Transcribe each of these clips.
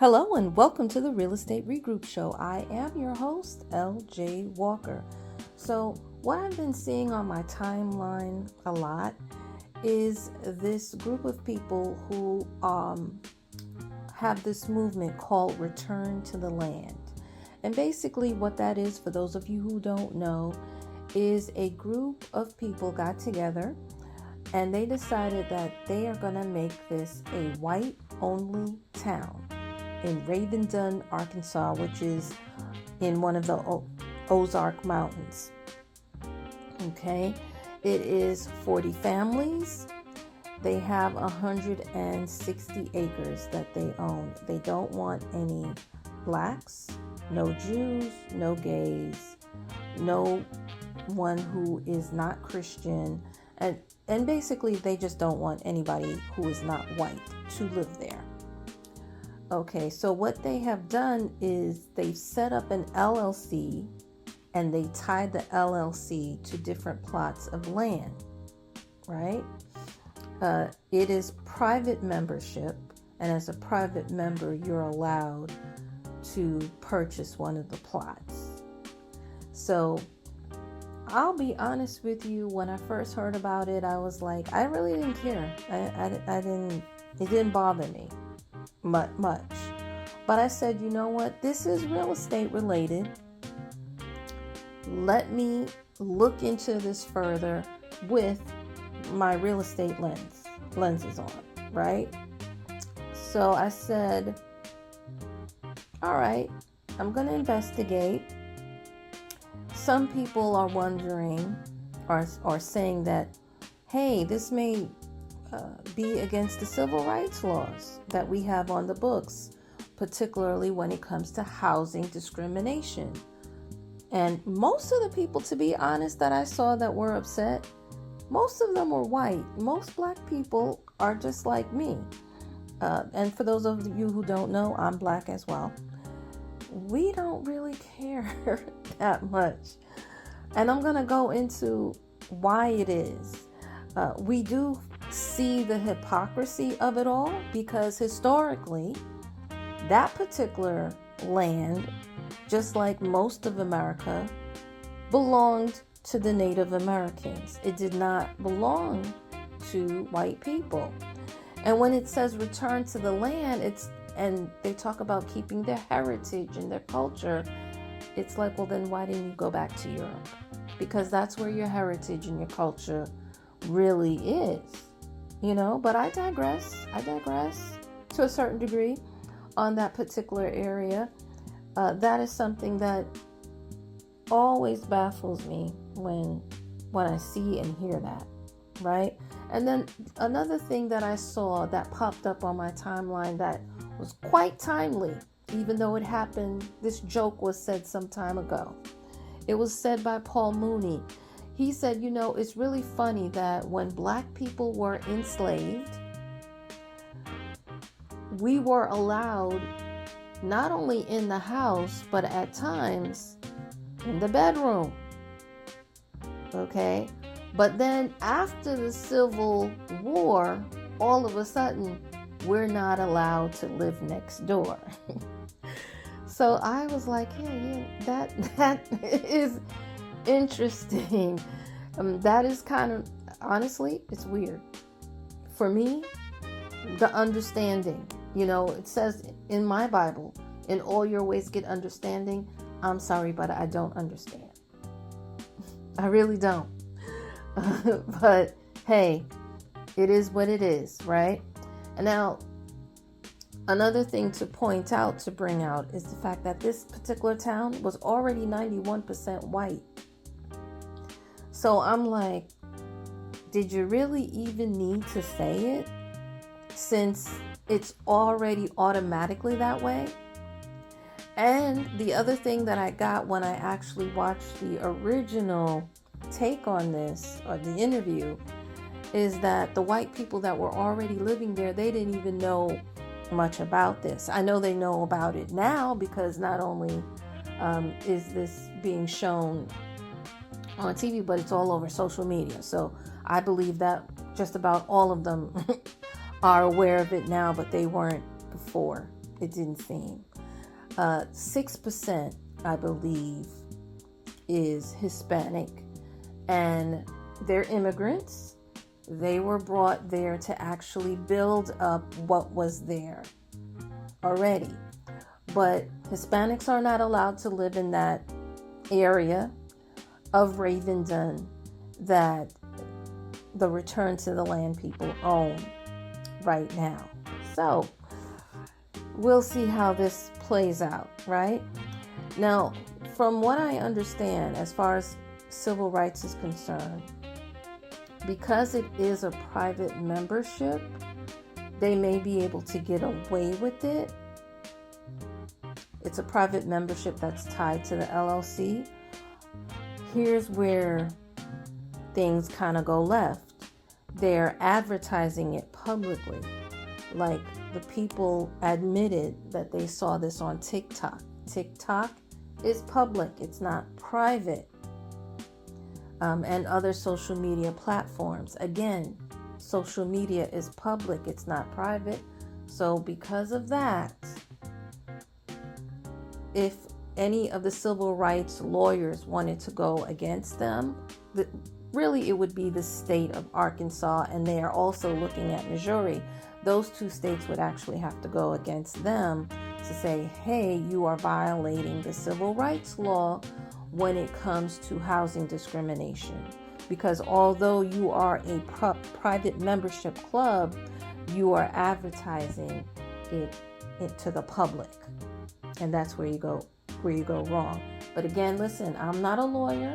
Hello and welcome to the Real Estate Regroup Show. I am your host, LJ Walker. So what I've been seeing on my timeline a lot is this group of people who have this movement called Return to the Land. And basically what that is, for those of you who don't know, is a group of people got together and they decided that they are going to make this a white-only town in Ravendon, Arkansas, which is in one of the Ozark Mountains. Okay, it is 40 families. They have 160 acres that they own. They don't want any blacks, no Jews, no gays, no one who is not Christian, and basically they just don't want anybody who is not white to live there. Okay, so what they have done is they've set up an LLC and they tied the LLC to different plots of land, right? It is private membership, and as a private member, you're allowed to purchase one of the plots. So I'll be honest with you, when I first heard about it, I was like, I really didn't care. It didn't bother me much. But I said, you know what? This is real estate related. Let me look into this further with my real estate lenses on, right? So I said, all right, I'm going to investigate. Some people are wondering or saying that, hey, this may be against the civil rights laws that we have on the books, particularly when it comes to housing discrimination. And most of the people, to be honest, that I saw that were upset, most of them were white. Most black people are just like me. And for those of you who don't know, I'm black as well. We don't really care that much. And I'm going to go into why it is. We do see the hypocrisy of it all, because historically that particular land, just like most of America, belonged to the Native Americans. It did not belong to white people. And when it says return to the land, and they talk about keeping their heritage and their culture, it's like, well, then why didn't you go back to Europe? Because that's where your heritage and your culture really is. But I digress to a certain degree on that particular area. That is something that always baffles me when I see and hear that, right? And then another thing that I saw that popped up on my timeline that was quite timely, even though it happened, this joke was said some time ago. It was said by Paul Mooney. He said, it's really funny that when black people were enslaved, we were allowed not only in the house, but at times in the bedroom. Okay? But then after the Civil War, all of a sudden, we're not allowed to live next door. So I was like, yeah, that is interesting. That is kind of, honestly, it's weird. For me, the understanding, it says in my Bible, in all your ways get understanding. I'm sorry, but I don't understand. I really don't. But hey, it is what it is, right? And now, another thing to point out, to bring out, is the fact that this particular town was already 91% white. So I'm like, did you really even need to say it, since it's already automatically that way? And the other thing that I got when I actually watched the original take on this, or the interview, is that the white people that were already living there, they didn't even know much about this. I know they know about it now, because not only is this being shown on TV, but it's all over social media. So I believe that just about all of them are aware of it now, but they weren't before. It didn't seem. 6%, I believe, is Hispanic, and they're immigrants. They were brought there to actually build up what was there already. But Hispanics are not allowed to live in that area of Ravendon that the Return to the Land people own right now. So we'll see how this plays out, right? Now, from what I understand, as far as civil rights is concerned, because it is a private membership, they may be able to get away with it. It's a private membership that's tied to the LLC. Here's where things kind of go left. They're advertising it publicly. Like the people admitted that they saw this on TikTok. TikTok is public, it's not private. And other social media platforms. Again, social media is public, it's not private. So because of that, if any of the civil rights lawyers wanted to go against them, really it would be the state of Arkansas, and they are also looking at Missouri. Those two states would actually have to go against them to say, hey, you are violating the civil rights law when it comes to housing discrimination. Because although you are a private membership club, you are advertising it to the public. And that's where you go wrong. But again, listen, I'm not a lawyer,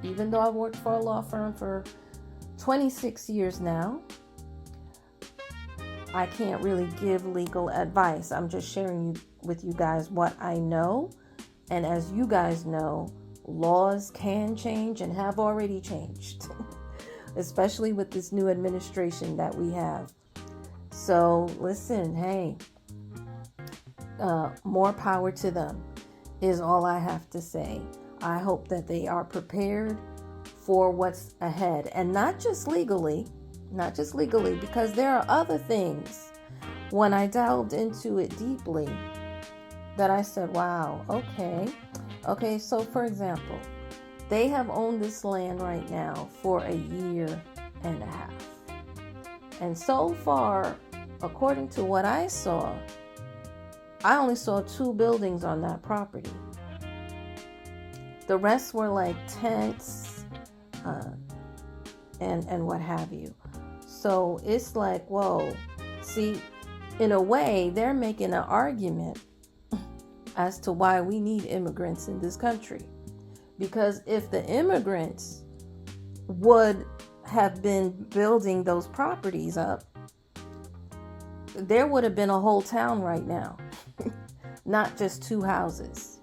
even though I've worked for a law firm for 26 years now. I can't really give legal advice. I'm just sharing with you guys what I know. And as you guys know, laws can change and have already changed, especially with this new administration that we have. So listen, hey, more power to them is all I have to say. I hope that they are prepared for what's ahead, and not just legally, because there are other things when I delved into it deeply that I said, wow, okay, so for example, they have owned this land right now for a year and a half. And so far, according to what I saw, I only saw 2 buildings on that property. The rest were like tents and what have you. So it's like, whoa. See, in a way, they're making an argument as to why we need immigrants in this country. Because if the immigrants would have been building those properties up, there would have been a whole town right now, not just 2 houses,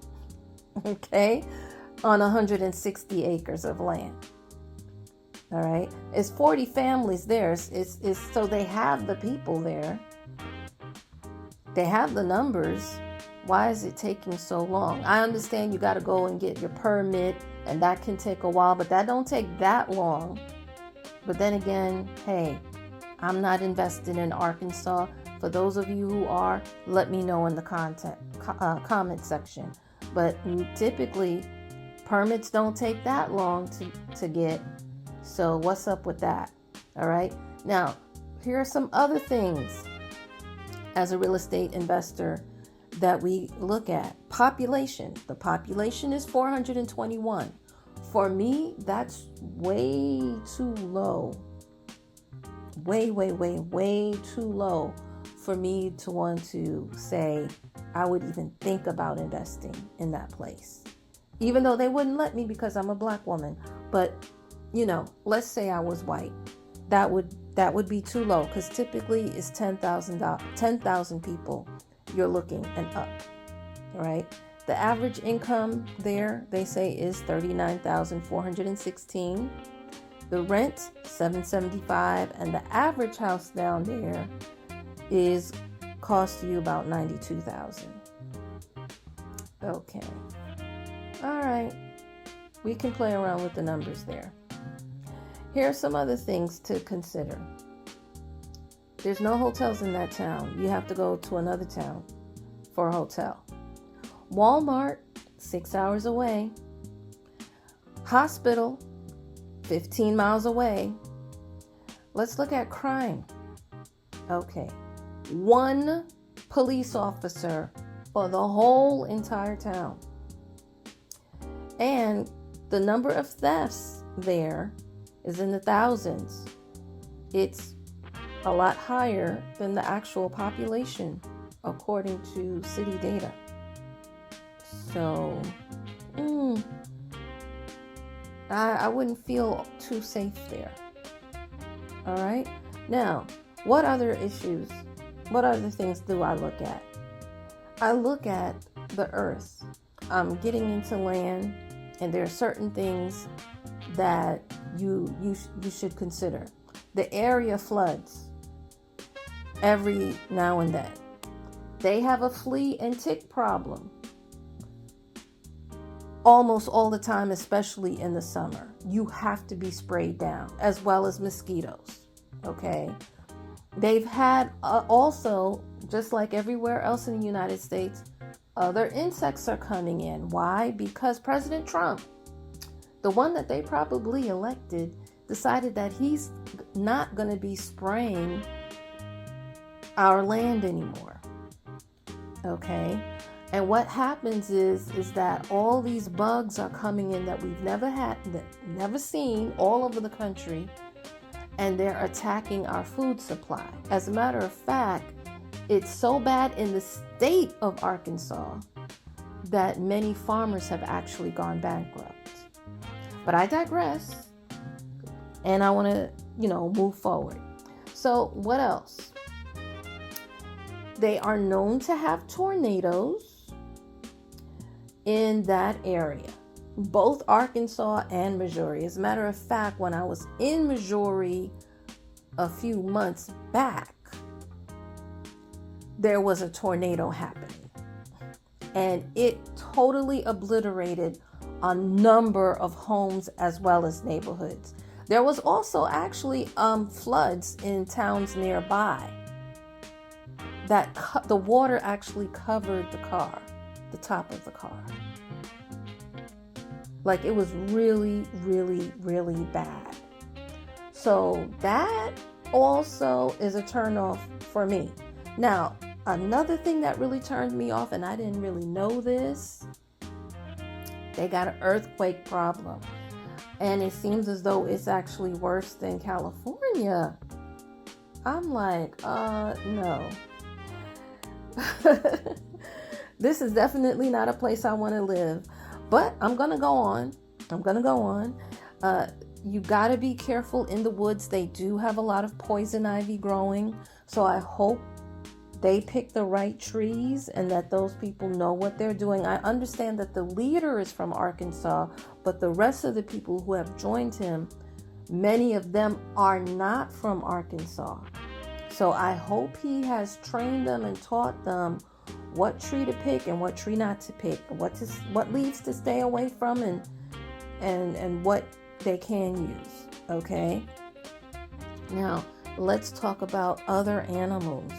okay, on 160 acres of land. All right, it's 40 families there. It's so they have the people there. They have the numbers. Why is it taking so long? I understand you got to go and get your permit, and that can take a while, but that don't take that long. But then again, hey, I'm not invested in Arkansas. For those of you who are, let me know in the comment section. But typically, permits don't take that long to get. So what's up with that? All right. Now, here are some other things as a real estate investor that we look at. Population. The population is 421. For me, that's way too low. Way too low for me to want to say I would even think about investing in that place. Even though they wouldn't let me because I'm a black woman. But, you know, let's say I was white. That would be too low, because typically it's 10,000 people you're looking and up, right? The average income there, they say, is $39,416. The rent, $775, and the average house down there is cost you about $92,000. Okay. All right. We can play around with the numbers there. Here are some other things to consider. There's no hotels in that town. You have to go to another town. for a hotel. Walmart, 6 hours away. Hospital, 15 miles away. Let's look at crime. Okay. 1 police officer for the whole entire town. And the number of thefts there is in the thousands. It's a lot higher than the actual population, according to city data. So, I wouldn't feel too safe there. All right. Now, what other issues, what other things do I look at? I look at the earth. I'm getting into land, and there are certain things that you should consider. The area floods every now and then. They have a flea and tick problem almost all the time, especially in the summer. You have to be sprayed down, as well as mosquitoes. Okay. They've had also, just like everywhere else in the United States, other insects are coming in. Why? Because President Trump, the one that they probably elected, decided that he's not going to be spraying our land anymore. Okay. And what happens is that all these bugs are coming in that we've never seen all over the country, and they're attacking our food supply. As a matter of fact, it's so bad in the state of Arkansas that many farmers have actually gone bankrupt. But I digress, and I want to, move forward. So what else? They are known to have tornadoes in that area, both Arkansas and Missouri. As a matter of fact, when I was in Missouri a few months back, there was a tornado happening, and it totally obliterated a number of homes as well as neighborhoods. There was also actually floods in towns nearby that the water actually covered the car, the top of the car. Like, it was really, really, really bad. So that also is a turnoff for me. Now, another thing that really turned me off, and I didn't really know this, they got an earthquake problem. And it seems as though it's actually worse than California. I'm like, no. This is definitely not a place I want to live. But I'm going to go on. You got to be careful in the woods. They do have a lot of poison ivy growing. So I hope they pick the right trees and that those people know what they're doing. I understand that the leader is from Arkansas, but the rest of the people who have joined him, many of them are not from Arkansas. So I hope he has trained them and taught them what tree to pick and what tree not to pick, what leaves to stay away from, and what they can use. Okay. Now let's talk about other animals.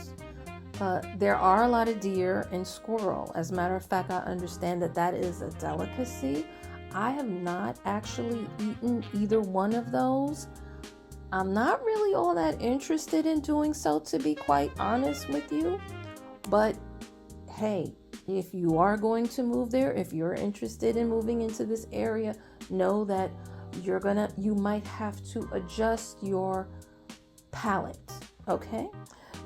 There are a lot of deer and squirrel. As a matter of fact, I understand that is a delicacy. I have not actually eaten either one of those. I'm not really all that interested in doing so, to be quite honest with you. But hey, if you are going to move there, if you're interested in moving into this area, know that you might have to adjust your palate. Okay.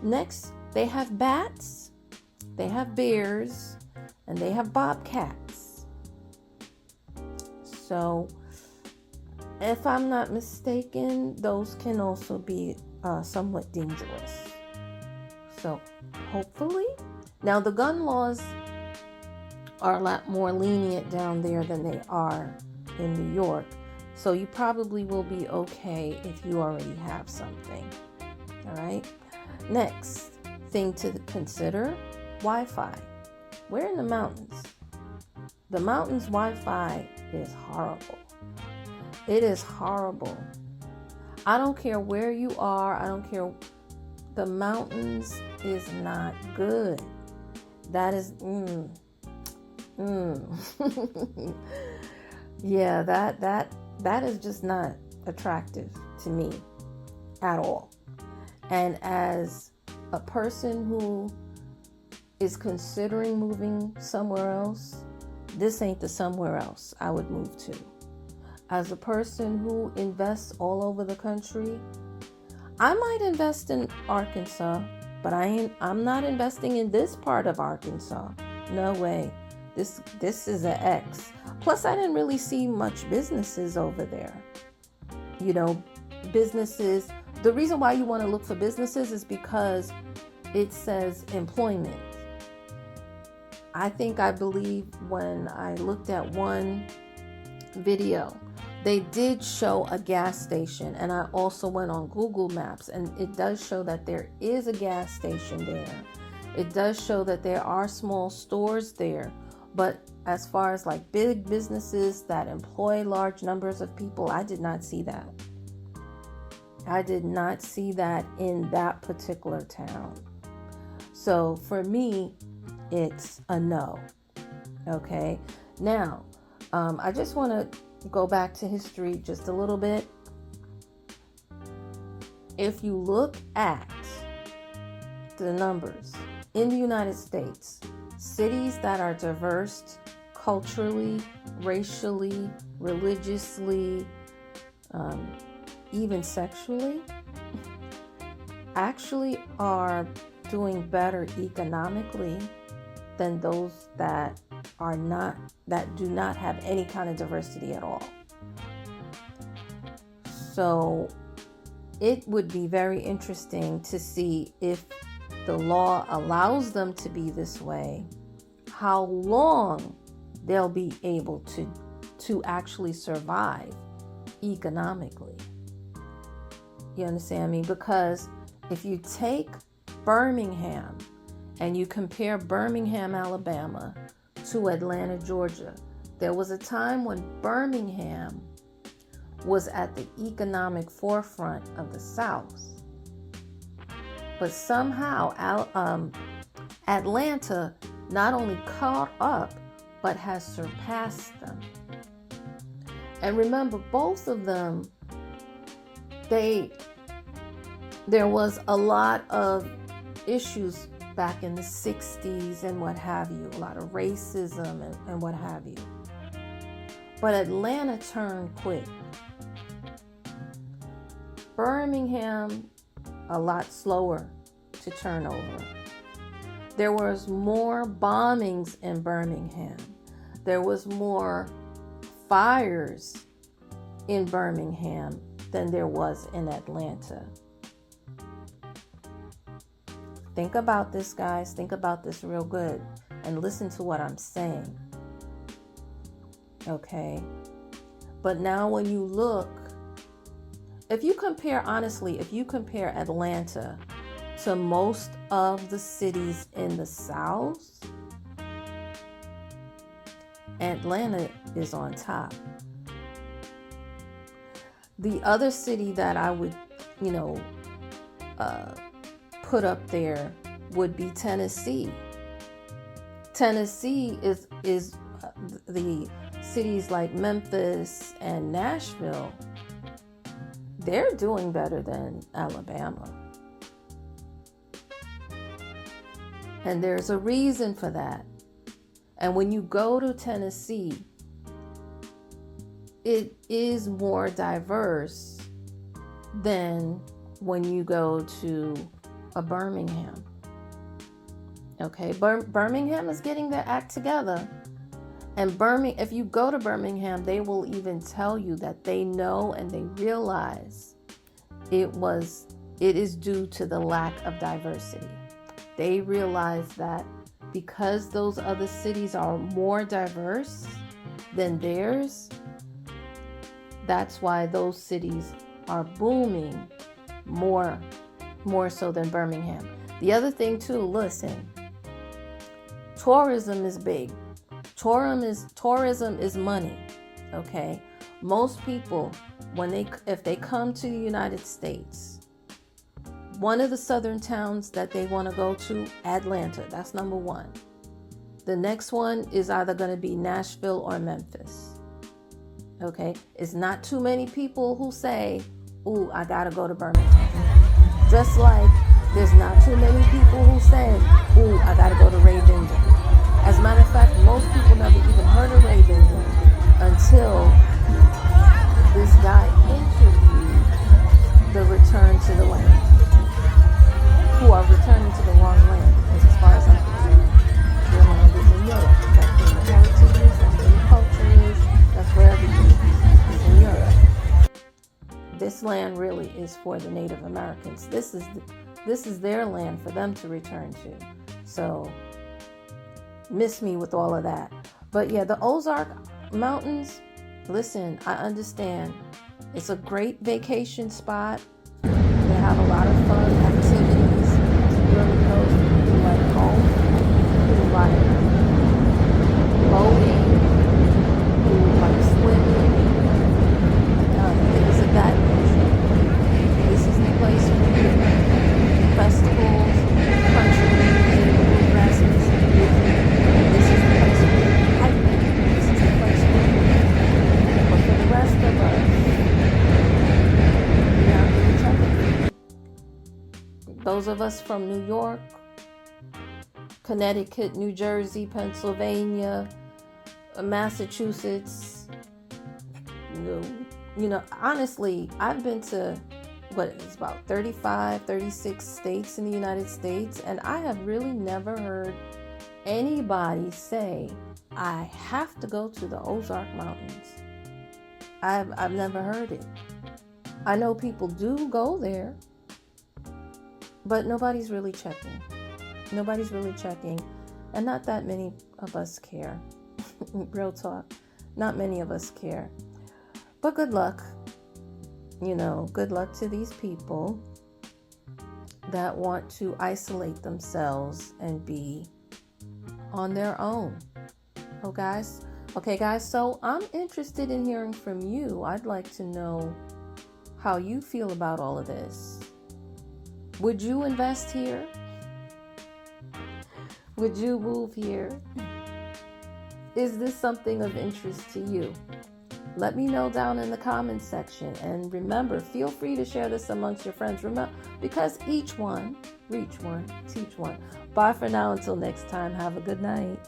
Next, they have bats, they have bears, and they have bobcats. So, if I'm not mistaken, those can also be somewhat dangerous. So, hopefully, now the gun laws are a lot more lenient down there than they are in New York. So, you probably will be okay if you already have something. All right. Next thing to consider, Wi-Fi. We're in the mountains. The mountains Wi-Fi is horrible. It is horrible. I don't care where you are. I don't care. The mountains is not good. Yeah, that is just not attractive to me at all. And as a person who is considering moving somewhere else, this ain't the somewhere else I would move to. As a person who invests all over the country, I might invest in Arkansas, but I'm not investing in this part of Arkansas. No way. This is an X. Plus, I didn't really see much businesses over there. Businesses. The reason why you want to look for businesses is because it says employment. I believe when I looked at one video, they did show a gas station, and I also went on Google Maps, and it does show that there is a gas station there. It does show that there are small stores there, but as far as like big businesses that employ large numbers of people, I did not see that. I did not see that in that particular town. So for me, it's a no. Okay. Now, I just want to go back to history just a little bit. If you look at the numbers in the United States, cities that are diverse culturally, racially, religiously, even sexually, actually are doing better economically than those that do not have any kind of diversity at all. So it would be very interesting to see, if the law allows them to be this way, how long they'll be able to actually survive economically. You understand me? Because if you take Birmingham and you compare Birmingham, Alabama to Atlanta, Georgia, there was a time when Birmingham was at the economic forefront of the South. But somehow Atlanta not only caught up, but has surpassed them. And remember, both of them, there was a lot of issues back in the 60s and what have you, a lot of racism and what have you. But Atlanta turned quick. Birmingham, a lot slower to turn over. There was more bombings in Birmingham. There was more fires in Birmingham than there was in Atlanta. Think about this, guys. Think about this real good and listen to what I'm saying. Okay? But now when you look, if you compare Atlanta to most of the cities in the South, Atlanta is on top. The other city that I would, put up there would be Tennessee. Tennessee is the cities like Memphis and Nashville. They're doing better than Alabama. And there's a reason for that. And when you go to Tennessee, it is more diverse than when you go to a Birmingham. Okay, Birmingham is getting their act together. And if you go to Birmingham, they will even tell you that they know and they realize it is due to the lack of diversity. They realize that because those other cities are more diverse than theirs, that's why those cities are booming more so than Birmingham. The other thing too, listen, tourism is big. Tourism is money. Okay, most people, if they come to the United States, one of the southern towns that they want to go to, Atlanta, that's number one. The next one is either going to be Nashville or Memphis. Okay? It's not too many people who say, ooh, I got to go to Birmingham. Just like there's not too many people who say, ooh, I got to go to Ravenswood. As a matter of fact, most people never even heard of Ravenswood until this guy interviewed the return to the land, who are returning to the wrong land, because as far as I'm concerned, their land is in Europe. That's where the heritage is, that's where the culture is, that's where everything is in Europe. This land really is for the Native Americans. This is their land for them to return to. So miss me with all of that. But yeah, the Ozark Mountains, listen, I understand. It's a great vacation spot. They have a lot of fun activities. Really goes to like golf, do like boating, do like swimming, things of that nature. This is the place for you. Festivals, country music, bluegrass music. This is the place for you. Hiking. This is the place for you. But for the rest of us, those of us from New York, Connecticut, New Jersey, Pennsylvania, Massachusetts, honestly, I've been to it's about 35, 36 states in the United States, and I have really never heard anybody say, I have to go to the Ozark Mountains. I've never heard it. I know people do go there, but nobody's really checking. Nobody's really checking. And not that many of us care. Real talk. Not many of us care. But good luck. Good luck to these people that want to isolate themselves and be on their own. Okay, guys. So I'm interested in hearing from you. I'd like to know how you feel about all of this. Would you invest here? Would you move here? Is this something of interest to you? Let me know down in the comments section. And remember, feel free to share this amongst your friends. Remember, because each one, reach one, teach one. Bye for now until next time. Have a good night.